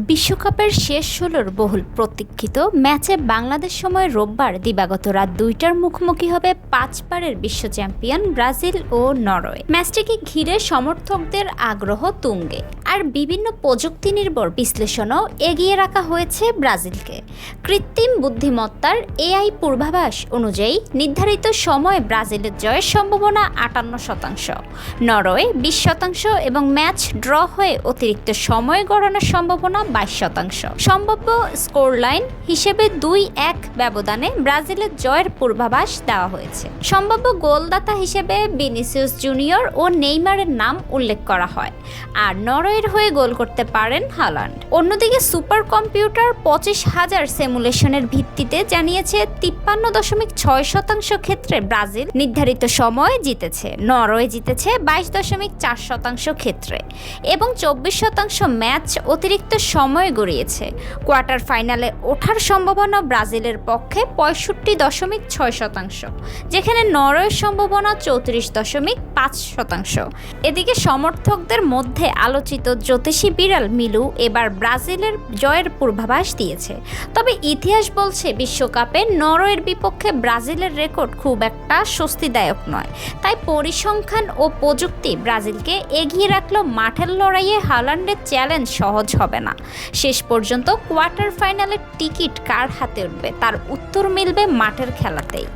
বিশ্বকাপের শেষ ষোলোর বহুল প্রতীক্ষিত ম্যাচে বাংলাদেশ সময় রোববার দিবাগত রাত ২টার মুখোমুখি হবে ৫বারের বিশ্ব চ্যাম্পিয়ন ব্রাজিল ও নরওয়ে। ম্যাচটিকে ঘিরে সমর্থকদের আগ্রহ তুঙ্গে, আর বিভিন্ন প্রযুক্তি নির্ভর বিশ্লেষণও এগিয়ে রাখা হয়েছে ব্রাজিলকে। কৃত্রিম বুদ্ধিমত্তার এআই পূর্বাভাস অনুযায়ী নির্ধারিত সময়ে ব্রাজিলের জয়ের সম্ভাবনা ৫৮%, নরওয়ে ২০% এবং ম্যাচ ড্র হয়ে অতিরিক্ত সময় গড়ানোর সম্ভাবনা ২২%। সম্ভাব্য স্কোর লাইন হিসেবে ২-১ ব্যবধানে ব্রাজিলের জয়ের পূর্বাভাস দেওয়া হয়েছে। সম্ভাব্য গোলদাতা হিসেবে ভিনিসিয়াস জুনিয়র ও নেইমারের নাম উল্লেখ করা হয়, আর নরওয়ের হয়ে গোল করতে পারেন হালান্ড। অন্যদিকে সুপার কম্পিউটার ২৫,০০০ সিমুলেশনের ভিত্তিতে জানিয়েছে ৫৩.৬% ক্ষেত্রে ব্রাজিল নির্ধারিত সময়ে জিতেছে, নরওয়ে জিতেছে ২২.৪% ক্ষেত্রে এবং ২৪% ম্যাচ অতিরিক্ত সময় গড়িয়েছে। কোয়ার্টার ফাইনালে ওঠার সম্ভাবনা ব্রাজিলের পক্ষে ৬৫.৬%, যেখানে নরওয়ের সম্ভাবনা ৩৪.৫%। এদিকে সমর্থকদের মধ্যে আলোচিত জ্যোতিষী বিড়াল মিলু এবার ব্রাজিলের জয়ের পূর্বাভাস দিয়েছে। তবে ইতিহাস বলছে বিশ্বকাপে নরওয়ের বিপক্ষে ব্রাজিলের রেকর্ড খুব একটা স্বস্তিদায়ক নয়, তাই পরিসংখ্যান ও প্রযুক্তি ব্রাজিলকে এগিয়ে রাখলেও মাঠের লড়াইয়ে হালান্ডের চ্যালেঞ্জ সহজ হবে না। শেষ পর্যন্ত কোয়ার্টার ফাইনালের টিকিট কার হাতে উঠবে তার উত্তর মিলবে মাঠের খেলাতেই।